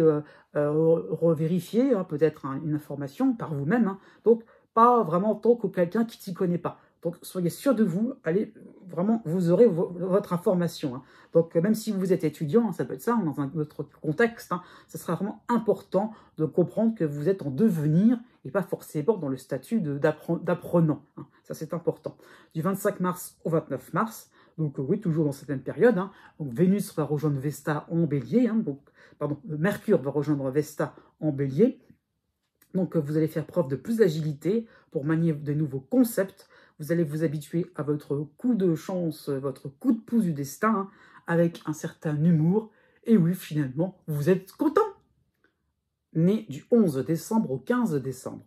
revérifier, hein, peut-être une information par vous-même, hein. Donc pas vraiment en tant que quelqu'un qui ne s'y connaît pas. Donc, soyez sûr de vous, allez, vraiment, vous aurez votre information. Hein. Donc, même si vous êtes étudiant, ça peut être ça, dans un autre contexte, hein, ce sera vraiment important de comprendre que vous êtes en devenir et pas forcément dans le statut d'apprenant. Hein. Ça, c'est important. Du 25 mars au 29 mars, donc oui, toujours dans cette même période, hein, donc Vénus va rejoindre Vesta en bélier, hein, donc, pardon, Mercure va rejoindre Vesta en bélier. Donc, vous allez faire preuve de plus d'agilité pour manier de nouveaux concepts. Vous allez vous habituer à votre coup de chance, votre coup de pouce du destin, hein, avec un certain humour. Et oui, finalement, vous êtes content. Né du 11 décembre au 15 décembre.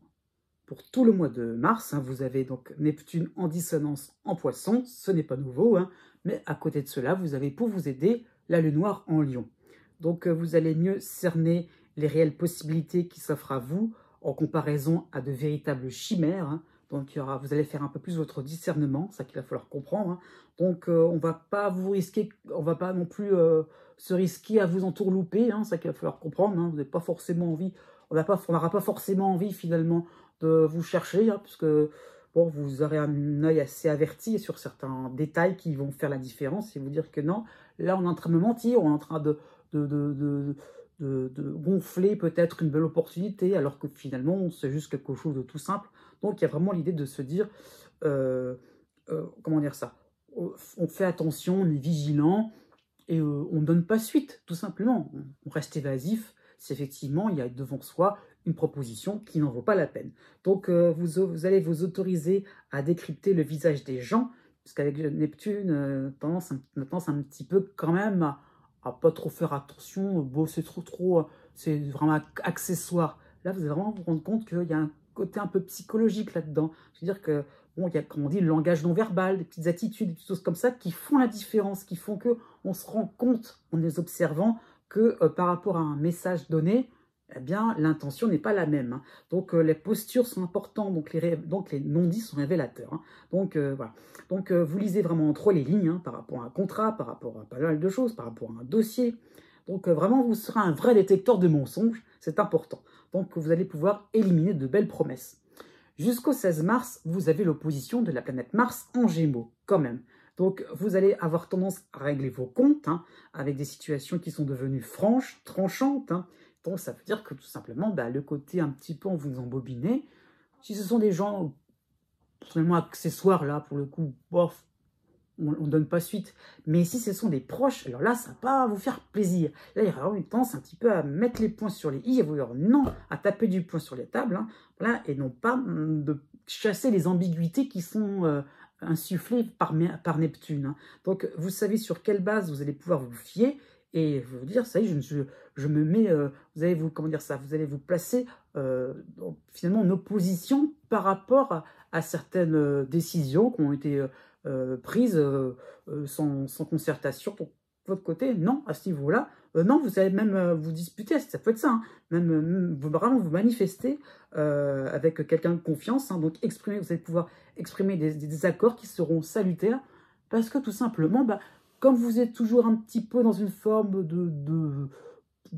Pour tout le mois de mars, hein, vous avez donc Neptune en dissonance en Poisson. Ce n'est pas nouveau, hein, mais à côté de cela, vous avez pour vous aider la Lune noire en Lion. Donc, vous allez mieux cerner les réelles possibilités qui s'offrent à vous en comparaison à de véritables chimères. Hein. Donc, vous allez faire un peu plus votre discernement, c'est ça qu'il va falloir comprendre. Hein. Donc, on ne va pas vous risquer, on ne va pas non plus se risquer à vous entourlouper, hein, c'est ça qu'il va falloir comprendre. Hein. Vous n'avez pas forcément envie, on n'aura pas forcément envie finalement de vous chercher, hein, puisque bon, vous aurez un œil assez averti sur certains détails qui vont faire la différence et vous dire que non, là on est en train de me mentir, on est en train de gonfler peut-être une belle opportunité, alors que finalement, c'est juste quelque chose de tout simple. Donc, il y a vraiment l'idée de se dire, comment dire ça, on fait attention, on est vigilant, et on ne donne pas suite, tout simplement. On reste évasif, si effectivement, il y a devant soi une proposition qui n'en vaut pas la peine. Donc, vous allez vous autoriser à décrypter le visage des gens, parce qu'avec Neptune, tendance un petit peu quand même à pas trop faire attention, bon, c'est trop, c'est vraiment accessoire. Là, vous allez vraiment vous rendre compte qu'il y a un côté un peu psychologique là-dedans. Je veux dire que, bon, il y a, comme on dit, le langage non verbal, des petites attitudes, des petites choses comme ça qui font la différence, qui font qu'on se rend compte, en les observant, que par rapport à un message donné, eh bien, l'intention n'est pas la même. Hein. Donc, les postures sont importantes, donc les non-dits sont révélateurs. Hein. Donc, voilà. Donc, vous lisez vraiment entre les lignes, hein, par rapport à un contrat, par rapport à pas mal de choses, par rapport à un dossier. Donc, vraiment, vous serez un vrai détecteur de mensonges, c'est important. Donc, vous allez pouvoir éliminer de belles promesses. Jusqu'au 16 mars, vous avez l'opposition de la planète Mars en Gémeaux, quand même. Donc, vous allez avoir tendance à régler vos comptes, hein, avec des situations qui sont devenues franches, tranchantes, hein. Donc, ça veut dire que tout simplement, le côté un petit peu, on vous embobinez. Si ce sont des gens seulement accessoires, là, pour le coup, bof, on ne donne pas suite. Mais si ce sont des proches, alors là, ça va pas vous faire plaisir. Là, il y aura vraiment une tendance un petit peu à mettre les points sur les i, à vous dire non, à taper du poing sur les tables, hein, voilà, et non pas de chasser les ambiguïtés qui sont insufflées par Neptune. Hein. Donc, vous savez sur quelle base vous allez pouvoir vous fier, et vous dire, ça y est, je me mets, vous allez vous, comment dire ça, vous allez vous placer finalement en opposition par rapport à certaines décisions qui ont été prises sans concertation pour votre côté. Non, à ce niveau-là, non, vous allez même vous disputer, ça peut être ça, hein, même vraiment vous manifester avec quelqu'un de confiance, hein, donc exprimer, vous allez pouvoir exprimer des accords qui seront salutaires, parce que tout simplement, comme vous êtes toujours un petit peu dans une forme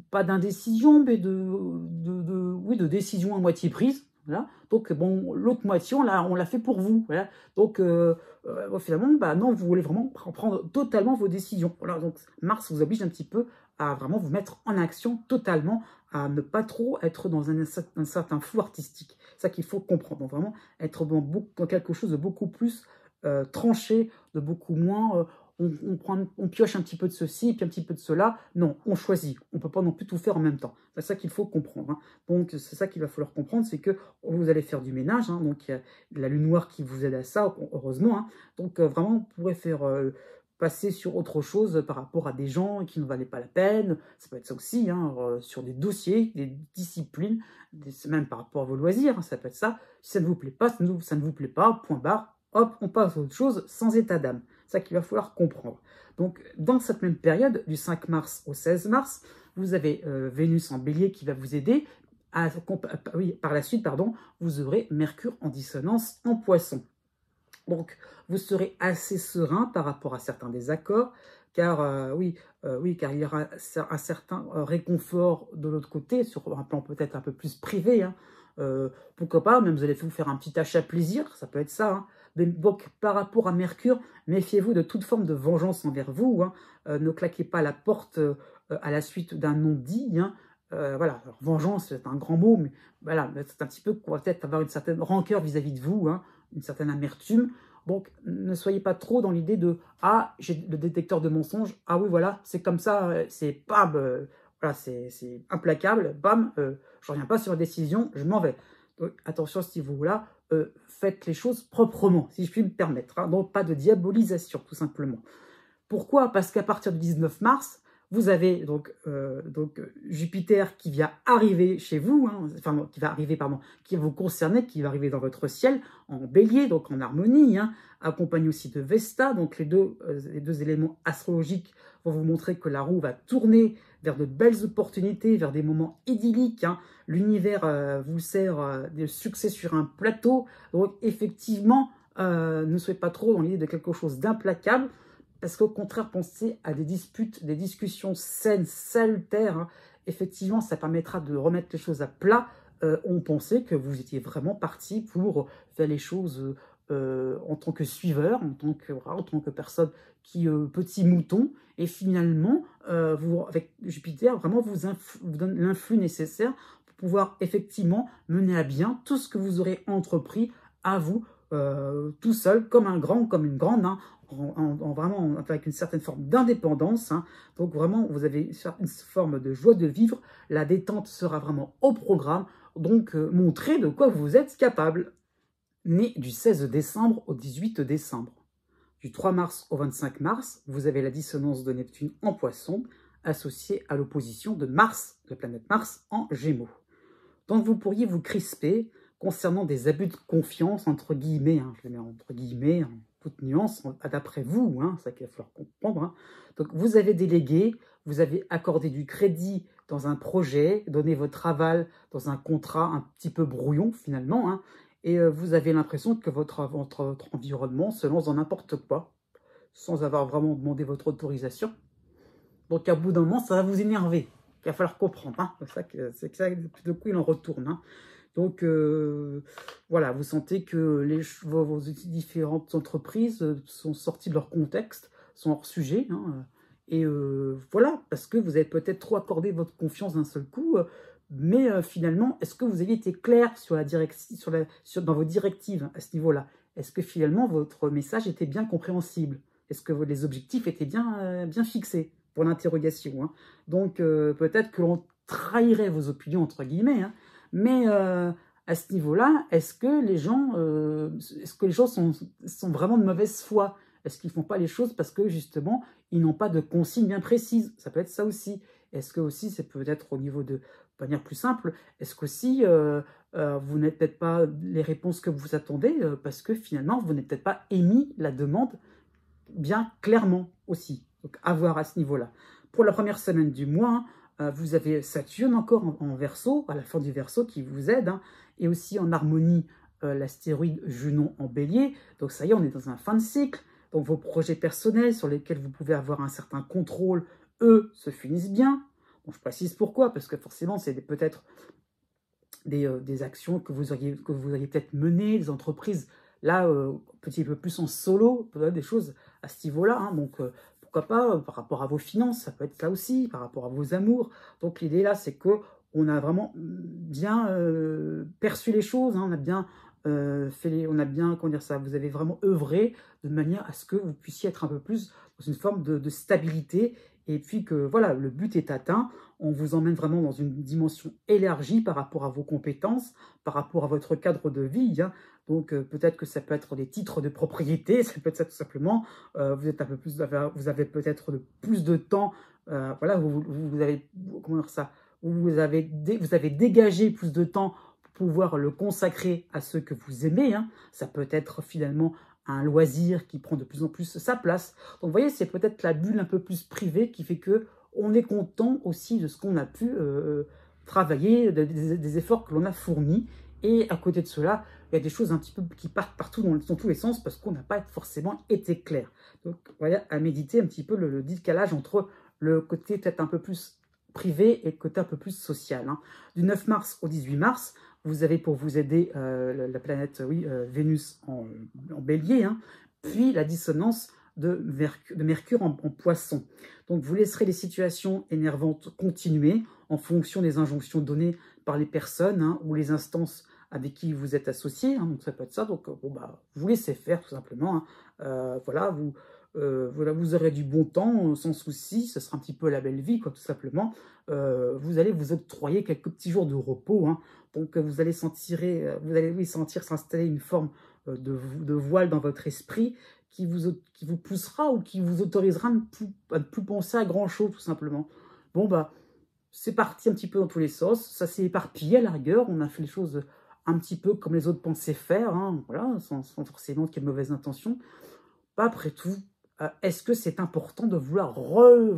pas d'indécision, mais oui, de décision à moitié prise. Voilà. Donc, bon, l'autre moitié, on l'a fait pour vous. Voilà. Donc, finalement, non, vous voulez vraiment prendre totalement vos décisions. Voilà. Donc, Mars vous oblige un petit peu à vraiment vous mettre en action totalement, à ne pas trop être dans un certain flou artistique. C'est ça qu'il faut comprendre. Donc, vraiment, être dans quelque chose de beaucoup plus tranché, de beaucoup moins... on pioche un petit peu de ceci et puis un petit peu de cela. Non, on choisit. On ne peut pas non plus tout faire en même temps. C'est ça qu'il faut comprendre. Hein. Donc, c'est ça qu'il va falloir comprendre, c'est que vous allez faire du ménage. Hein. Donc, il y a la lune noire qui vous aide à ça, heureusement. Hein. Donc, vraiment, vous pourrez faire passer sur autre chose par rapport à des gens qui ne valaient pas la peine. Ça peut être ça aussi, hein, sur des dossiers, des disciplines, même par rapport à vos loisirs. Hein, ça peut être ça. Si ça ne vous plaît pas, ça ne vous plaît pas, point barre. Hop, on passe à autre chose sans état d'âme. C'est ça qu'il va falloir comprendre. Donc, dans cette même période, du 5 mars au 16 mars, vous avez Vénus en bélier qui va vous aider. Par la suite, vous aurez Mercure en dissonance en poisson. Donc, vous serez assez serein par rapport à certains désaccords, car car il y aura un certain réconfort de l'autre côté, sur un plan peut-être un peu plus privé, hein. Pourquoi pas, même vous allez vous faire un petit achat plaisir, ça peut être ça. Hein. Mais donc, par rapport à Mercure, méfiez-vous de toute forme de vengeance envers vous. Hein. Ne claquez pas la porte à la suite d'un non-dit. Hein. Voilà, alors, vengeance, c'est un grand mot, mais voilà, c'est un petit peu qu'on va peut-être avoir une certaine rancœur vis-à-vis de vous, hein, une certaine amertume. Donc, ne soyez pas trop dans l'idée de « Ah, j'ai le détecteur de mensonges. Ah oui, voilà, c'est comme ça, c'est pas... voilà, c'est implacable. Bam, je reviens pas sur la décision, je m'en vais. » Donc, attention à ce niveau-là, faites les choses proprement, si je puis me permettre. Hein. Donc, pas de diabolisation, tout simplement. Pourquoi? Parce qu'à partir du 19 mars, vous avez donc Jupiter qui vient arriver chez vous, hein, enfin qui va arriver, pardon, qui va vous concerner, qui va arriver dans votre ciel en bélier, donc en harmonie, hein, accompagné aussi de Vesta, donc les deux éléments astrologiques vont vous montrer que la roue va tourner vers de belles opportunités, vers des moments idylliques. Hein. L'univers vous sert de succès sur un plateau, donc effectivement, ne soyez pas trop dans l'idée de quelque chose d'implacable, parce qu'au contraire, pensez à des disputes, des discussions saines, salutaires. Hein. Effectivement, ça permettra de remettre les choses à plat. On pensait que vous étiez vraiment parti pour faire les choses en tant que suiveur, en tant que personne qui petit mouton. Et finalement, avec Jupiter, vraiment vous donne l'influx nécessaire pour pouvoir effectivement mener à bien tout ce que vous aurez entrepris à vous, tout seul, comme un grand, comme une grande, hein, vraiment avec une certaine forme d'indépendance. Hein. Donc vraiment, vous avez une forme de joie de vivre. La détente sera vraiment au programme. Donc, montrez de quoi vous êtes capable. Né du 16 décembre au 18 décembre. Du 3 mars au 25 mars, vous avez la dissonance de Neptune en Poisson, associée à l'opposition de Mars, de planète Mars, en Gémeaux. Donc vous pourriez vous crisper concernant des abus de confiance, entre guillemets, hein, je les mets entre guillemets, en toute nuance, d'après vous, hein, c'est ça qu'il va falloir comprendre. Hein. Donc vous avez délégué, vous avez accordé du crédit dans un projet, donné votre aval dans un contrat un petit peu brouillon finalement, hein, et vous avez l'impression que votre environnement se lance dans n'importe quoi, sans avoir vraiment demandé votre autorisation. Donc à bout d'un moment, ça va vous énerver. Il va falloir comprendre. Hein. C'est que ça, tout de coup, il en retourne. Hein. Donc, voilà, vous sentez que vos différentes entreprises sont sorties de leur contexte, sont hors sujet. Hein, et voilà, parce que vous avez peut-être trop accordé votre confiance d'un seul coup. Mais finalement, est-ce que vous avez été clair sur dans vos directives à ce niveau-là? Est-ce que finalement, votre message était bien compréhensible? Est-ce que les objectifs étaient bien fixés? Pour l'interrogation. Hein. Donc, peut-être que l'on trahirait vos opinions, entre guillemets, hein, mais à ce niveau-là, est-ce que les gens sont vraiment de mauvaise foi? Est-ce qu'ils ne font pas les choses parce que, justement, ils n'ont pas de consignes bien précises? Ça peut être ça aussi. Est-ce que aussi, c'est peut-être au niveau de manière plus simple, est-ce qu'aussi, vous n'êtes peut-être pas les réponses que vous attendez parce que, finalement, vous n'avez peut-être pas émis la demande bien clairement aussi. Donc, à voir à ce niveau-là. Pour la première semaine du mois, vous avez Saturne encore en Verseau, à la fin du Verseau, qui vous aide, hein, et aussi en harmonie, l'astéroïde Junon en Bélier. Donc, ça y est, on est dans un fin de cycle. Donc, vos projets personnels sur lesquels vous pouvez avoir un certain contrôle, eux, se finissent bien. Bon, je précise pourquoi, parce que forcément, c'est peut-être des actions que vous auriez peut-être menées, des entreprises, là, un petit peu plus en solo, des choses à ce niveau-là. Hein, donc, pourquoi pas, par rapport à vos finances, ça peut être ça aussi, par rapport à vos amours. Donc, l'idée là, c'est qu'on a vraiment bien perçu les choses, hein, on a bien comment dire ça, vous avez vraiment œuvré de manière à ce que vous puissiez être un peu plus dans une forme de stabilité, et puis que voilà, le but est atteint, on vous emmène vraiment dans une dimension élargie par rapport à vos compétences, par rapport à votre cadre de vie, hein. Donc peut-être que ça peut être des titres de propriété, ça peut être ça tout simplement, vous êtes un peu plus, vous avez peut-être plus de temps, voilà, vous avez, comment dire ça, vous avez dégagé plus de temps pour pouvoir le consacrer à ceux que vous aimez, hein. Ça peut être finalement un loisir qui prend de plus en plus sa place. Donc vous voyez, c'est peut-être la bulle un peu plus privée qui fait que on est content aussi de ce qu'on a pu travailler, des efforts que l'on a fournis. Et à côté de cela, il y a des choses un petit peu qui partent partout dans tous les sens parce qu'on n'a pas forcément été clair. Donc voilà, à méditer un petit peu le décalage entre le côté peut-être un peu plus privé et le côté un peu plus social. Hein. Du 9 mars au 18 mars, vous avez pour vous aider la planète Vénus en bélier, hein, puis la dissonance de Mercure en poisson. Donc vous laisserez les situations énervantes continuer en fonction des injonctions données par les personnes, hein, ou les instances avec qui vous êtes associé, hein, donc ça peut être ça, donc vous laissez faire tout simplement, hein. Voilà, vous aurez du bon temps, sans souci, ce sera un petit peu la belle vie, quoi, tout simplement. Vous allez vous octroyer quelques petits jours de repos, hein, donc vous allez sentir s'installer une forme de voile dans votre esprit qui vous poussera ou qui vous autorisera à ne plus penser à grand-chose, tout simplement. Bon, c'est parti un petit peu dans tous les sens, ça s'est éparpillé à la rigueur, on a fait les choses un petit peu comme les autres pensaient faire, hein, voilà, sans forcément qu'il y ait de mauvaises intentions. Après tout, est-ce que c'est important de vouloir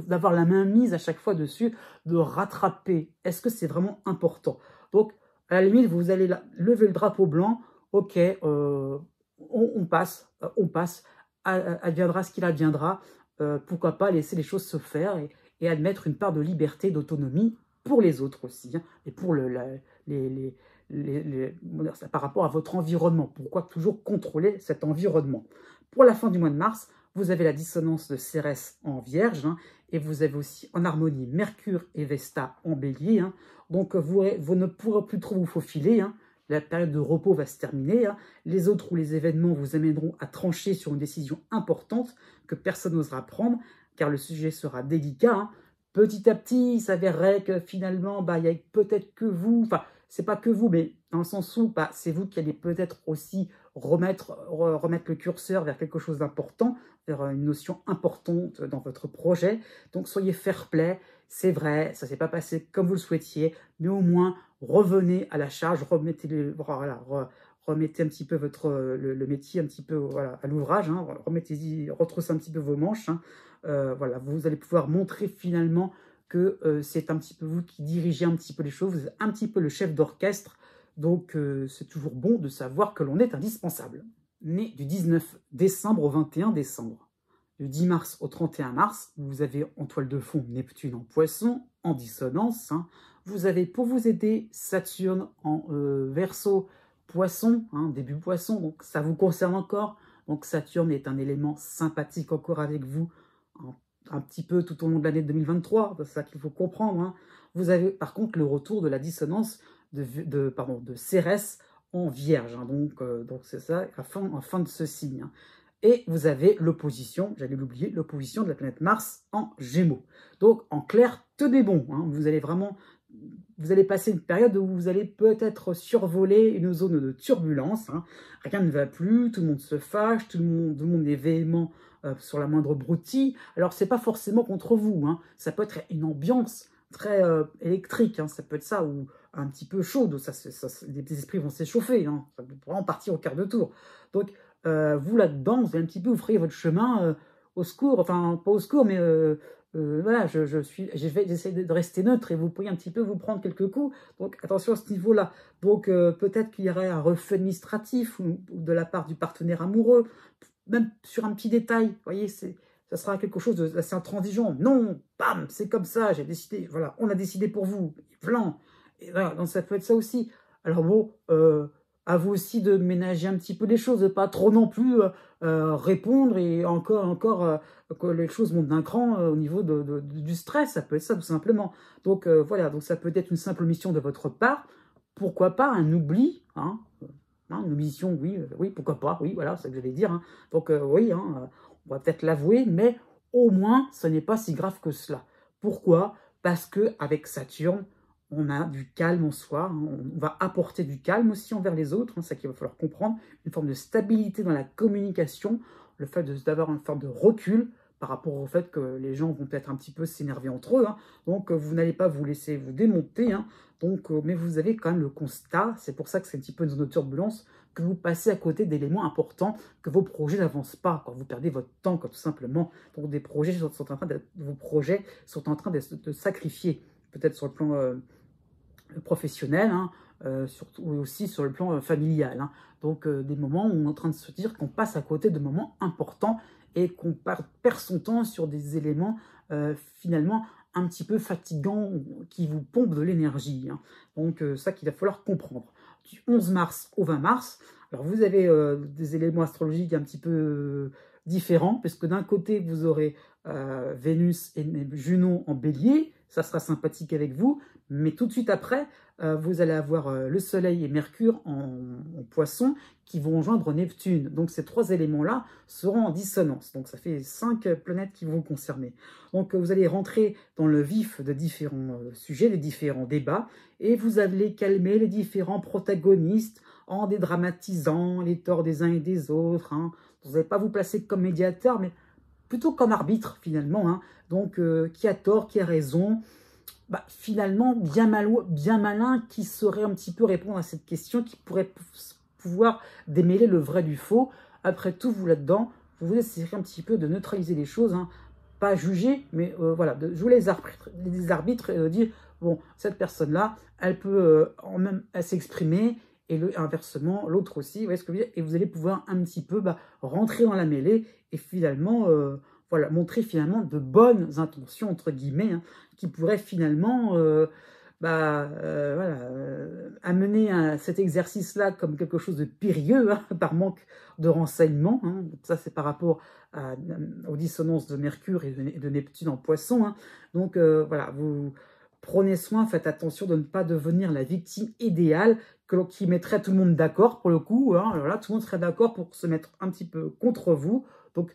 d'avoir la main mise à chaque fois dessus, de rattraper? Est-ce que c'est vraiment important? Donc, à la limite, vous allez lever le drapeau blanc, ok, on passe, adviendra ce qu'il adviendra, pourquoi pas laisser les choses se faire et admettre une part de liberté, d'autonomie pour les autres aussi, hein, et pour par rapport à votre environnement. Pourquoi toujours contrôler cet environnement? Pour la fin du mois de mars, vous avez la dissonance de Cérès en Vierge, hein, et vous avez aussi en harmonie Mercure et Vesta en Bélier. Hein. Donc vous ne pourrez plus trop vous faufiler. Hein. La période de repos va se terminer. Hein. Les autres ou les événements vous amèneront à trancher sur une décision importante que personne n'osera prendre, car le sujet sera délicat. Hein. Petit à petit, il s'avérerait que finalement, il n'y a peut-être que vous, enfin, c'est pas que vous, mais dans le sens où c'est vous qui allez peut-être aussi remettre le curseur vers quelque chose d'important, vers une notion importante dans votre projet. Donc soyez fair-play, c'est vrai, ça ne s'est pas passé comme vous le souhaitiez, mais au moins revenez à la charge, remettez un petit peu le métier un petit peu à l'ouvrage, hein, retroussez un petit peu vos manches. Hein. Voilà, vous allez pouvoir montrer finalement que c'est un petit peu vous qui dirigez un petit peu les choses, vous êtes un petit peu le chef d'orchestre, donc c'est toujours bon de savoir que l'on est indispensable. Né du 19 décembre au 21 décembre, du 10 mars au 31 mars, vous avez en toile de fond Neptune en Poisson, en dissonance. Hein. Vous avez pour vous aider Saturne en Verseau, Poisson, hein, début Poisson, donc ça vous concerne encore. Donc Saturne est un élément sympathique encore avec vous, un petit peu tout au long de l'année 2023, c'est ça qu'il faut comprendre. Hein. Vous avez par contre le retour de la dissonance de Cérès en Vierge, hein. Donc c'est ça, en fin de ce signe. Hein. Et vous avez l'opposition, j'allais l'oublier, l'opposition de la planète Mars en Gémeaux. Donc en clair, tenez bon, hein. Vous allez passer une période où vous allez peut-être survoler une zone de turbulence. Hein. Rien ne va plus, tout le monde se fâche, tout le monde est véhément sur la moindre broutille. Alors, c'est pas forcément contre vous. Hein. Ça peut être une ambiance très électrique. Hein. Ça peut être ça, ou un petit peu chaude. Les esprits vont s'échauffer. Hein. Ça peut vraiment partir au quart de tour. Donc, vous là-dedans, vous allez un petit peu vous frayez votre chemin au secours. Enfin, pas au secours, mais voilà, j'essaie de rester neutre et vous pourriez un petit peu vous prendre quelques coups. Donc, attention à ce niveau-là. Donc, peut-être qu'il y aurait un refus administratif ou de la part du partenaire amoureux, même sur un petit détail. Vous voyez, ça sera quelque chose d'assez intransigeant. Non, bam, c'est comme ça, j'ai décidé. Voilà, on a décidé pour vous. Blanc. Et voilà, donc ça peut être ça aussi. Alors bon, à vous aussi de ménager un petit peu les choses, de pas trop non plus répondre et encore que les choses montent d'un cran au niveau du stress, ça peut être ça tout simplement. Donc voilà, donc ça peut être une simple mission de votre part, pourquoi pas un oubli, hein, une mission, oui, pourquoi pas, oui, voilà, c'est ce que j'allais dire. Hein. Donc oui, hein, on va peut-être l'avouer, mais au moins, ce n'est pas si grave que cela. Pourquoi? Parce qu'avec Saturne, on a du calme en soi, hein, on va apporter du calme aussi envers les autres, hein, c'est ça qu'il va falloir comprendre, une forme de stabilité dans la communication, le fait d'avoir une forme de recul par rapport au fait que les gens vont peut-être un petit peu s'énerver entre eux, hein, donc vous n'allez pas vous laisser vous démonter, hein, donc, mais vous avez quand même le constat, c'est pour ça que c'est un petit peu une zone de turbulence, que vous passez à côté d'éléments importants, que vos projets n'avancent pas, quand vous perdez votre temps, tout simplement, donc vos projets sont en train de sacrifier, peut-être sur le plan professionnel, hein, surtout aussi sur le plan familial. Hein. Donc des moments où on est en train de se dire qu'on passe à côté de moments importants et qu'on perd son temps sur des éléments finalement un petit peu fatigant, qui vous pompe de l'énergie, hein. Donc, ça qu'il va falloir comprendre. Du 11 mars au 20 mars, alors vous avez des éléments astrologiques un petit peu différents, puisque d'un côté, vous aurez Vénus et Junon en bélier, ça sera sympathique avec vous, mais tout de suite après, vous allez avoir le Soleil et Mercure en poisson qui vont rejoindre Neptune. Donc ces trois éléments-là seront en dissonance. Donc ça fait 5 planètes qui vont vous concerner. Donc vous allez rentrer dans le vif de différents sujets, des différents débats, et vous allez calmer les différents protagonistes en dédramatisant les torts des uns et des autres, hein. Vous n'allez pas vous placer comme médiateur, mais plutôt comme arbitre finalement, hein. Donc qui a tort, qui a raison, bah, finalement bien malin qui saurait un petit peu répondre à cette question, qui pourrait pouvoir démêler le vrai du faux. Après tout, vous là-dedans, vous essayez un petit peu de neutraliser les choses, hein. Pas juger, mais voilà, de jouer les arbitres et de dire, bon, cette personne-là, elle peut même s'exprimer, et inversement, l'autre aussi, vous voyez ce que je veux dire, et vous allez pouvoir un petit peu rentrer dans la mêlée, et finalement, voilà, montrer finalement de bonnes intentions, entre guillemets, hein, qui pourraient finalement voilà, amener cet exercice-là comme quelque chose de périlleux, hein, par manque de renseignements, hein. Ça, c'est par rapport aux dissonances de Mercure et de Neptune en Poisson, hein. Donc, voilà, vous prenez soin, faites attention de ne pas devenir la victime idéale qui mettrait tout le monde d'accord, pour le coup, hein. Alors là, tout le monde serait d'accord pour se mettre un petit peu contre vous. Donc,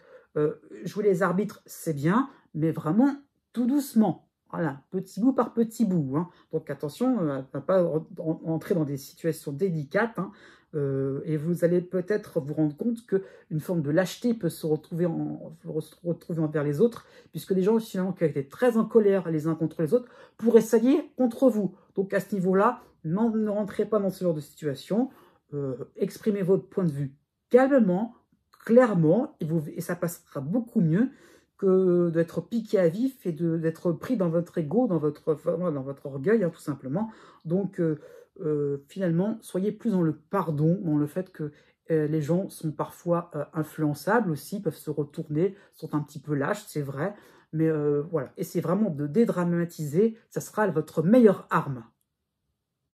jouer les arbitres, c'est bien, mais vraiment tout doucement. Voilà, petit bout par petit bout, hein. Donc attention à ne pas entrer dans des situations délicates, hein. Et vous allez peut-être vous rendre compte qu'une forme de lâcheté peut se retrouver envers les autres, puisque des gens finalement qui étaient très en colère les uns contre les autres pourraient s'allier contre vous. Donc à ce niveau-là, ne rentrez pas dans ce genre de situation, exprimez votre point de vue calmement, clairement, et ça passera beaucoup mieux que d'être piqué à vif et d'être pris dans votre ego, dans votre orgueil, hein, tout simplement. Donc, finalement, soyez plus dans le pardon, dans le fait que les gens sont parfois influençables aussi, peuvent se retourner, sont un petit peu lâches, c'est vrai. Mais voilà, essayez vraiment de dédramatiser, ça sera votre meilleure arme.